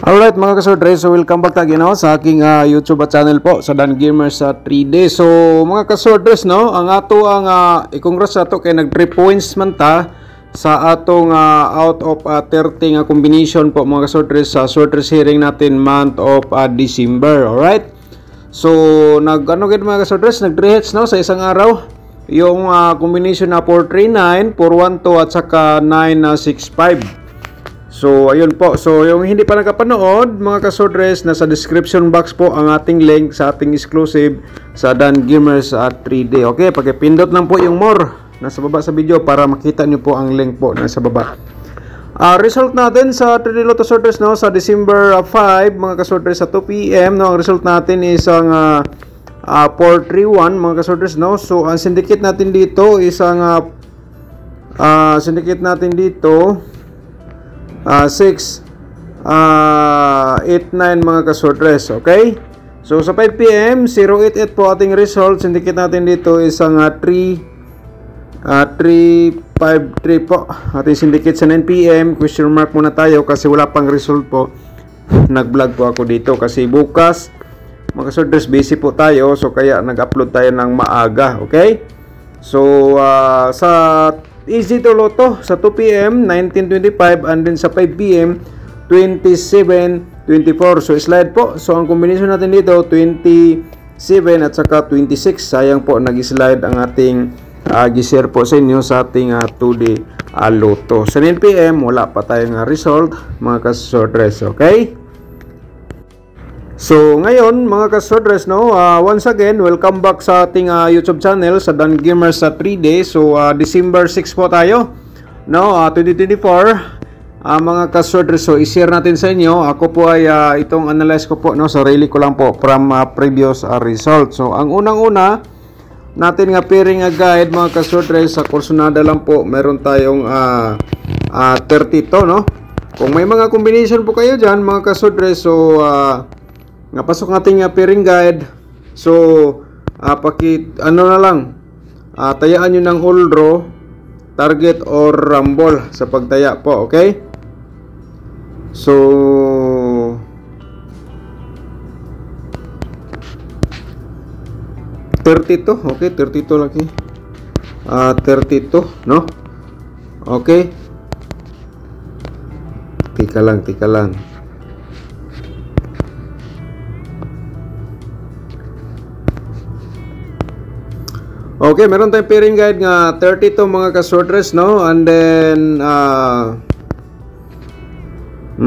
Alright mga kasordre, so welcome back again sa aking YouTube channel po sa Dan Gamers 3D. So mga kasordres, no, ang ato ang i-congrats ato kay nag 3 points man ta sa atong out of 30 combination po mga kasordres sa sorters hearing natin month of December. Alright, so nag gid mga kasordres, nag 3 hits no sa isang araw yung combination na 439, 412 at saka 965. So ayun po, so yung hindi pa nakapanood mga kasordres, nasa description box po ang ating link sa ating exclusive sa Dan Gamers 3D. Okay, pakipindot lang po yung more nasa baba sa video para makita nyo po ang link po nasa baba. Result natin sa 3D Lotto sorters no, sa December 5 mga kasordres sa 2 PM no, ang result natin is ang 431 mga kasordres no. So ang syndicate natin dito is ang syndicate natin dito 689 mga kasordres. Okay, so sa 5 PM 088 po ating result. Syndicate natin dito is ang 353 po ating syndicate sa 9 PM. Question mark muna tayo kasi wala pang result po. Nag vlog po ako dito kasi bukas mga kasordres busy po tayo, so kaya nag-upload tayo ng maaga. Okay, so sa Easy to Lotto sa 2 PM 1925 and then sa 5 PM 2724. So slide po. So ang combination natin dito 27 at saka 26. Sayang po nag-slide ang ating gi-share po sa inyo sa ating 2D Lotto. Sa 9 PM wala pa tayong result mga kasordres. Okay, so ngayon mga kasordres no, once again welcome back sa ating YouTube channel sa Dan Gamers 3D. So December 6 po tayo no, 2024 mga kasordres. So i-share natin sa inyo. Ako po ay itong analyze ko po no, sarili ko lang po from previous result. So ang unang-una natin nga pairing guide mga kasordres sa Corsonada lang po, meron tayong 30 to no. Kung may mga combination po kayo dyan mga kasordres, so nga pasok natin nga pairing guide. So ano na lang, tayaan nyo ng whole draw, target or rumble sa pagtaya po. Okay, so $32, okay, 32 lagi, 32 no. Okay, tika lang. Okay, meron tayong pairing guide nga 32 mga kasordres no, and then 5-0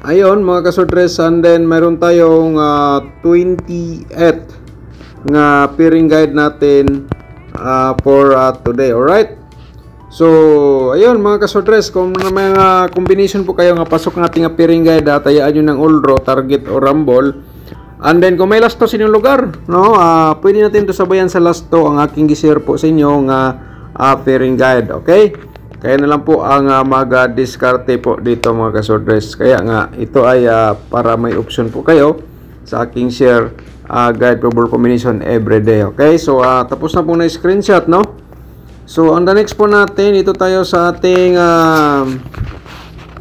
ayun mga kasordres, and then meron tayong 28 nga pairing guide natin for today. Alright, so ayun mga kasordres, kung may mga combination po kayo nga pasok natin nga pairing guide, tayaan nyo ng all draw, target or rumble. And then kung may last to sa inyong lugar no, pwede natin to sabayan sa last to ang aking gi-share po sa inyo nga pairing guide. Okay, kaya na lang po ang mag-discarte po dito mga kasordres. Kaya nga ito ay para may option po kayo sa aking share guide probable combination everyday. Okay, so tapos na po na screenshot no. So on the next po natin, ito tayo sa ating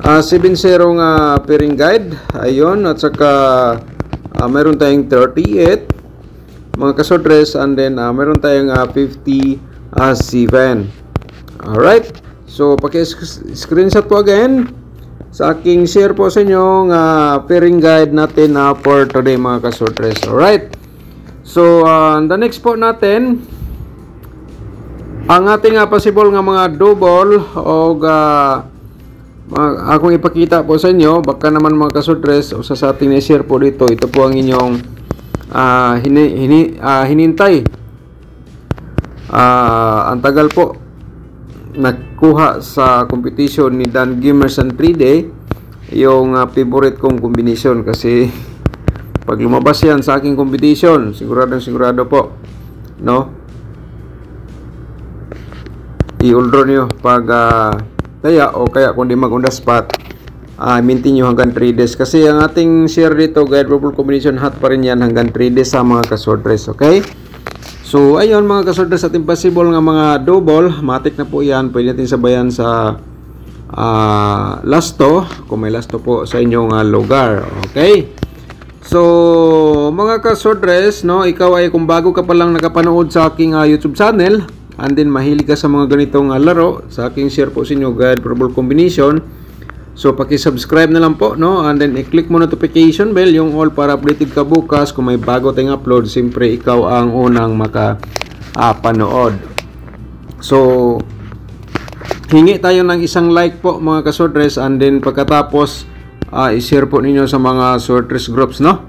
7-0 pairing guide. Ayun, at saka meron tayong 38 mga kasordres, and then meron tayong 57. Alright, so paki-screenshot po again sa aking share po sa inyo pairing guide natin for today mga kasordres. Alright, so the next po natin ang ating possible nga mga double o akong ipakita po sa inyo. Baka naman mga kasordres o sa ating na-share po dito, ito po ang inyong hinintay. Ang tagal po nagkuha sa competition ni Dan Gamers 3D yung favorite kong combination, kasi pag lumabas yan sa aking competition, sigurado po no, i-draw nyo pag kaya o kaya kung di mag-on the spot, maintain nyo hanggang 3 days. Kasi ang ating share dito, guide probable combination hot pa rin yan hanggang 3 days sa mga kasordres. Okay, So ayun mga kasorders, at impossible nga mga double, matik na po yan. Pwede natin sabayan sa lasto, kung may lasto po sa inyong lugar. Okay? So, mga ka-swordress, no, ikaw ay kung bago ka pa lang nakapanood sa aking YouTube channel, and then mahilig ka sa mga ganitong laro, sa aking share po sa inyo guide probable combination. So, paki-subscribe na lang po, no, and then i-click mo notification bell, yung all, para updated ka bukas kung may bago tayong upload. Siyempre, ikaw ang unang makapanood. So, hingi tayo ng isang like po mga ka-swordress, and then pagkatapos i-share po ninyo sa mga swordress groups, no?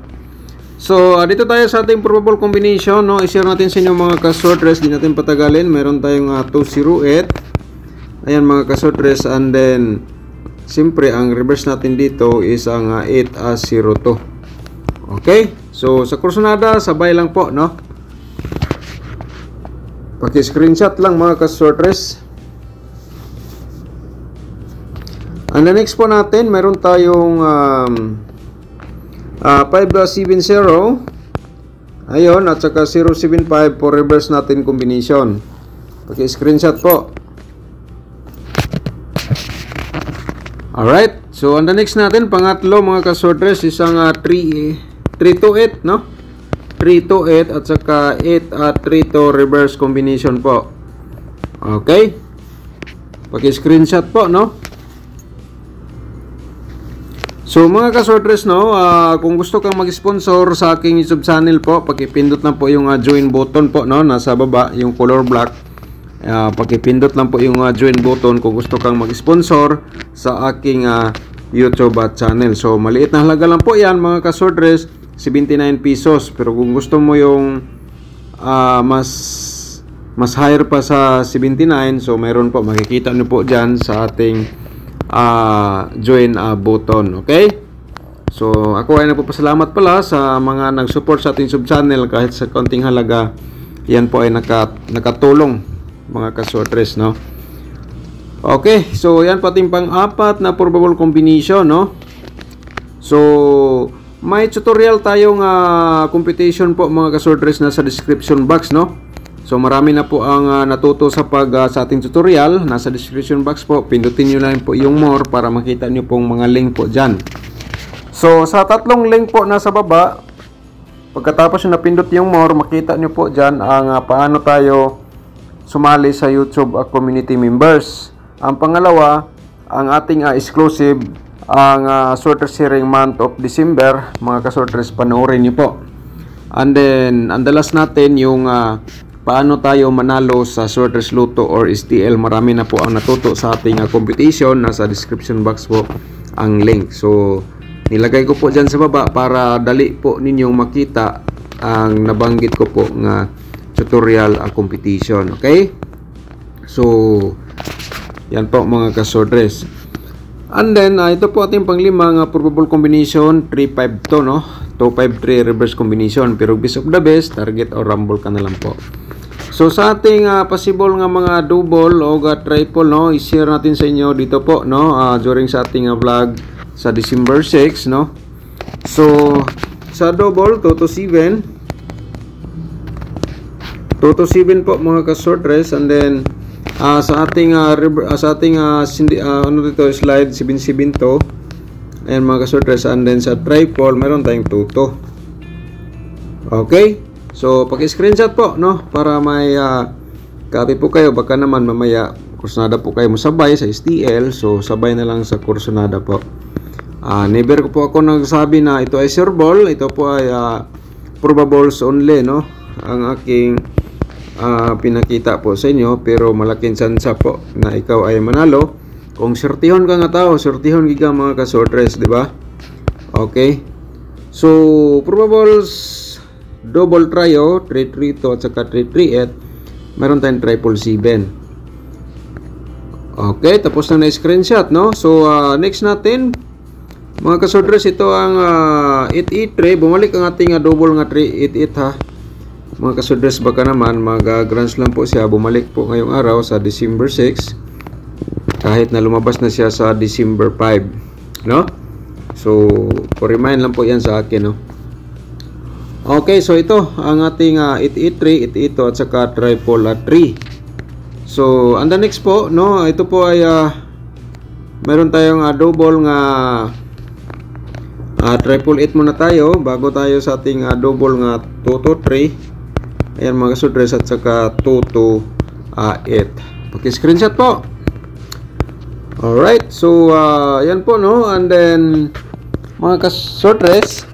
So, dito tayo sa ating probable combination, no? I-share natin sa inyo mga ka-swordress, di natin patagalin. Meron tayong 208. Ayan mga ka-swordress, and then siyempre ang reverse natin dito is ang 802. Okay? So, sa kursonada, sabay lang po, no? Paki-screenshot lang mga ka-swordress. And the next po natin, meron tayong 570. Ayun, at saka 075 for reverse natin combination. Paki-screenshot po. Alright, so on the next natin, pangatlo mga ka-swordress, isang 328, no? 328 at saka 832 reverse combination po. Okay? Paki-screenshot po, no? So mga ka-swordress, no, kung gusto kang mag-sponsor sa aking YouTube channel po, pakipindot lang po yung join button po, no, nasa baba, yung color black. Pakipindot lang po yung join button kung gusto kang mag-sponsor sa aking YouTube channel. So maliit na halaga lang po yan mga ka-swordress, 79 pesos. Pero kung gusto mo yung mas higher pa sa 79, so meron po, makikita nyo po dyan sa ating join button. Okay? So ako ay nagpapasalamat pala sa mga nag-support sa ating sub channel kahit sa konting halaga. Yan po ay nakatulong mga ka-swordress, no? Okay, so yan pating pang-apat na probable combination, no? So may tutorial tayong computation po mga ka-swordress na sa description box, no? So marami na po ang natuto sa ating tutorial, nasa description box po. Pindutin nyo lang po yung more para makita nyo pong mga link po dyan. So sa tatlong link po nasa baba, pagkatapos nyo napindot yung more, makita nyo po dyan ang paano tayo sumali sa YouTube community members. Ang pangalawa, ang ating exclusive, ang Swordress Sharing month of December. Mga ka-swordress, panoorin nyo po. And then ang last natin yung paano tayo manalo sa Swordress Lotto or STL. Marami na po ang natuto sa ating competition. Nasa description box po ang link. So, nilagay ko po dyan sa baba para dali po ninyong makita ang nabanggit ko po nga tutorial competition. Okay? So, yan po mga ka-swordress. And then, ito po ating panglima nga probable combination, 352, no? 253 reverse combination. Pero best of the best, target or rumble ka na lang po. So sa ating possible nga mga double o triple, no, i-share natin sa inyo dito po, no, during sa ating vlog sa December 6, no. So sa double 227 po mga ka-swordress, and then sa ating ano dito slide 772, ayan mga ka-swordress, and then sa triple meron tayong 22. Okay? So, paki-screenshot po, no? Para may copy po kayo. Baka naman mamaya kursonada po kayo masabay sa STL. So, sabay na lang sa kursonada po. Never ko po ako nagsabi na ito ay sureball. Ito po ay probables only, no? Ang aking pinakita po sa inyo. Pero malaking sansa po na ikaw ay manalo. Kung sortihon ka nga tao, sortihon giga mga ka-swordress, di ba? Okay? So, probables double trio, 332 at saka 338. Meron tayong 777. Okay, tapos na na-screenshot, no? So, next natin, mga ka-swordress, ito ang 883. Bumalik ang ating double nga 388, ha? Mga ka-swordress, baka naman, mag-grand slam po siya. Bumalik po ngayong araw sa December 6. Kahit na lumabas na siya sa December 5, no? So, remind lang po yan sa akin, no? Okay, so ito ang ating 883, 882 at saka triple 3. So, and the next po, no, ito po ay meron tayong double nga 888 muna tayo bago tayo sa ating double nga 223. Ayan mga kasodres, at saka 228. Paki-screenshot po. Alright, so yan po, no? And then mga kasodres,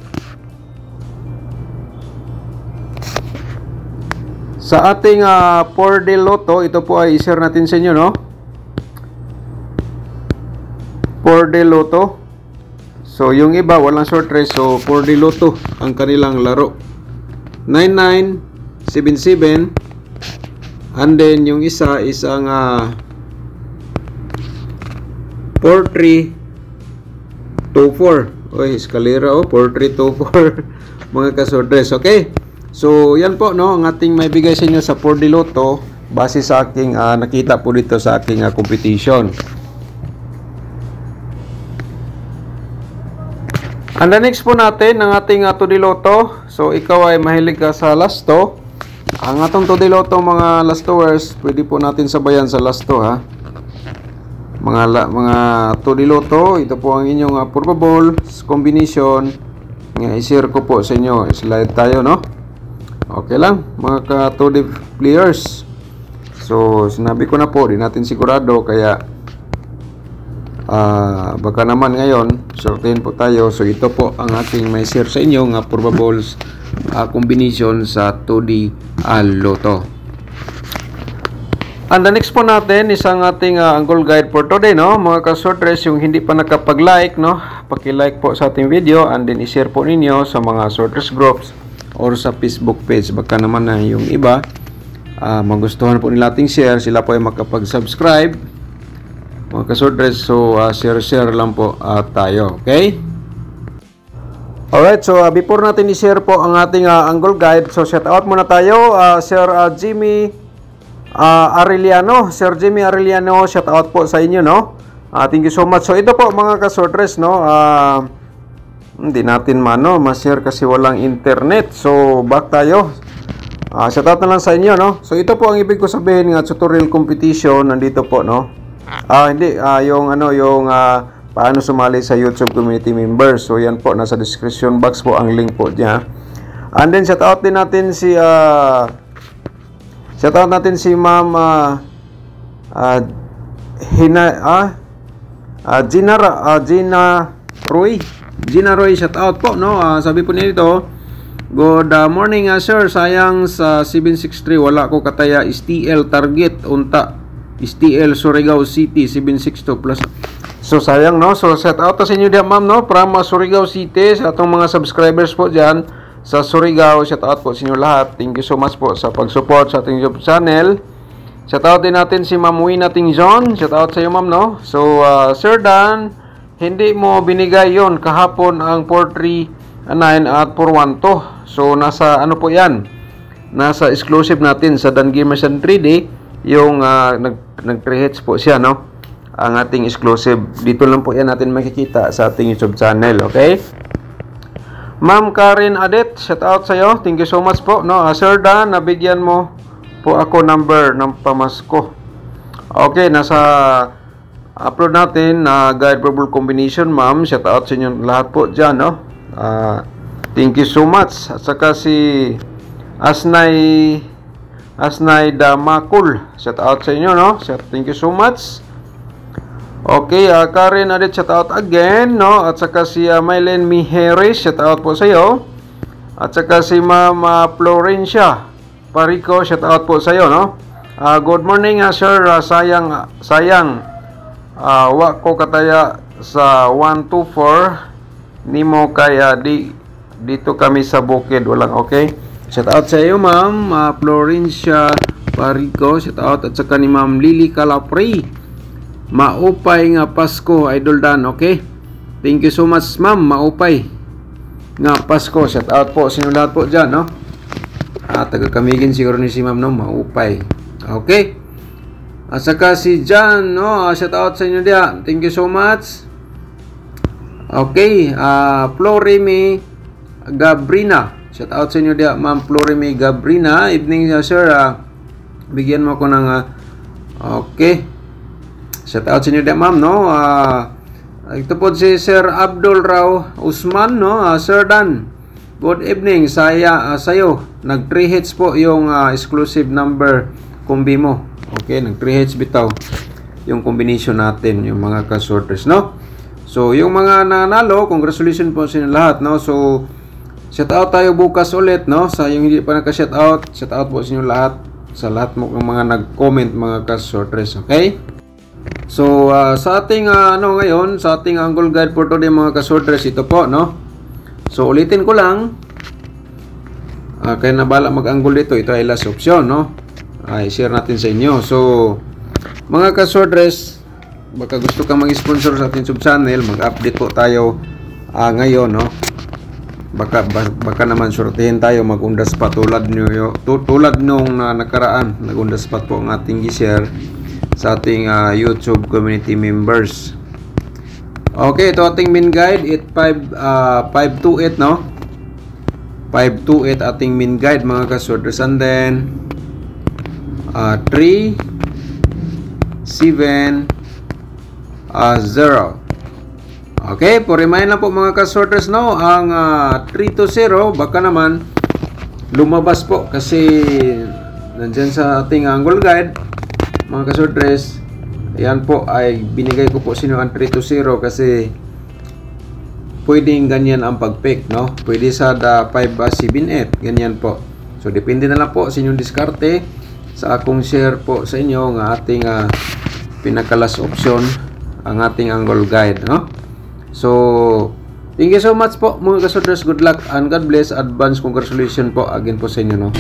sa ating 4D Lotto, ito po ay i-share natin sa inyo, no? 4D Lotto. So, yung iba, walang short race. So, 4D Lotto ang kanilang laro. 9977. And then, yung isa is ang 4324. Oy, eskalera, 4324. Mga ka-short race. Okay? So, yan po, no? Ang ating may bigay sa inyo sa 4D Lotto base sa aking nakita po dito sa aking competition. And the next po natin, ang ating 2D Lotto. So, ikaw ay mahilig ka sa lasto. Ang atong 2D Lotto, mga lastowers, pwede po natin sabayan sa lasto, ha? Mga 2D Lotto, ito po ang inyong probable combination. I-share ko po sa inyo. Slide tayo, no? Okay lang, mga ka-2D players. So, sinabi ko na po, di natin sigurado, kaya baka naman ngayon sortein po tayo. So ito po ang ating may share sa inyo nga probables combination sa 2D Lotto. And the next po natin is ang ating angle guide for today, no? Mga ka-sorters, yung hindi pa nakapag-like, no? Paki-like po sa ating video and then i-share po ninyo sa mga sorters groups or sa Facebook page. Baka naman na yung iba magustuhan po nila ating share, sila po ay makapag-subscribe. Mga ka-sorters, so share lang po tayo, okay? Alright, so before natin i-share po ang ating angle guide, so shout out muna tayo, Sir Jimmy Arellano. Sir Jimmy Arellano, shout out po sa inyo, no? Thank you so much. So ito po mga ka-sorters, no? Hindi natin ma-share kasi walang internet. So back tayo. Shout out na lang sa inyo, no? So ito po ang ibig ko sabihin nga tutorial competition nandito po, no? Yung paano sumali sa YouTube community members. So yan po, nasa description box po ang link po niya. And then shout out din natin si Ma'am Gina Roy, shout out po, no? Sabi po niya dito, good morning sir, sayang sa 763 wala ko kataya STL target unta STL Surigao City 762 plus. So sayang, no? So shout out sa inyo diyan, ma'am, no? From Surigao City, sa atong mga subscribers po diyan sa Surigao, shout out po sa inyo lahat. Thank you so much po sa pag-support sa ating YouTube channel. Shout out din natin si Ma'am Wina Tingzon. Shout out sa iyo, ma'am, no? So Sir Dan, hindi mo binigay yon kahapon ang 439 at 412. So nasa ano po yan? Nasa exclusive natin sa Dan Gamers and 3D. Yung nag-3 hits po siya, no? Ang ating exclusive. Dito lang po yan natin makikita sa ating YouTube channel, okay? Ma'am Karen Adet, shout out sa iyo. Thank you so much po, no? Sir Dan, nabigyan mo po ako number ng pamasko. Okay, nasa upload natin na guide probable combination, ma'am. Shout out sa inyo lahat po dyan, no? Thank you so much. At saka si Asnay Damakul, shout out sa inyo, no? Thank you so much. Okay, Karen Adet, shout out again, no? At saka si Mylen Miheres, shout out po sa iyo. At saka si Ma'am Florencia Parico, shout out po sa iyo, no? Good morning, sir. Sayang wa ko kataya sa 124 nimo kaya dito kami sa bukid walang okay. Shout out sa iyo, Ma'am Florencia Parico, shout out. At saka ni Ma'am Lily Calapri, maupay nga Pasko, Idol Dan, okay? Thank you so much, ma'am. Maupay nga Pasko, shout out po sa inyo lahat po dyan, no? Taga-Kamigin siguro ni si ma'am, no? Maupay, okay? At saka si John, no? Shout out sa inyo diyan. Thank you so much. Okay, Florimi Gabrina, shout out sa inyo diyan, ma'am Florimi Gabrina. Evening, sir. Bigyan mo ko ng okay. Shout out sa inyo din, ma'am, no? Ito po si Sir Abdul Rao Usman, no? Sir Dan, good evening. Sayo, nag 3 hits po yung exclusive number kombi mo. Okay, nag 3 hits bitaw yung combination natin, yung mga ka-sorters, no? So, yung mga nanalo, congratulations po sa inyo lahat, no? So, shout out tayo bukas ulit, no? Sa yung hindi pa naka-shout out po sa inyo lahat. Sa lahat mo ng mga nag-comment, mga ka-sorters, okay? So, sa ating ngayon, sa ating angle guide for today, mga ka-sorters, ito po, no? So, ulitin ko lang. Kaya na bala mag-angle dito, ito ay last option, no? Ay share natin sa inyo. So, mga ka-sorters, baka gusto kang mag-sponsor sa ating sub-channel, mag-update po tayo ngayon, no? Baka naman sortihin tayo, mag-undas pa tulad nung nakaraan, nag-undas pa po ang ating gi-share sa ating YouTube community members. Okay, ito ating min guide, 528, no? 528 ating min guide, mga ka-sorters. And then 3 7 0. Okay, po remind lang po, mga ka-sorters, no? Ang 3 to 0 baka naman lumabas po kasi nandyan sa ating angle guide, mga ka-sorters. Ayan po, ay binigay ko po sa inyo ang 3 to 0 kasi pwedeng ganyan ang pag-pick, no? Pwede sa 5, 7, 8, ganyan po. So, depende na lang po sa inyong diskarte. Sa akong share po sa inyo ng ating pinakalas option, ang ating angle guide, no? So, thank you so much po, mga ka-sorters. Good luck and God bless. Advance congratulations po again po sa inyo, no?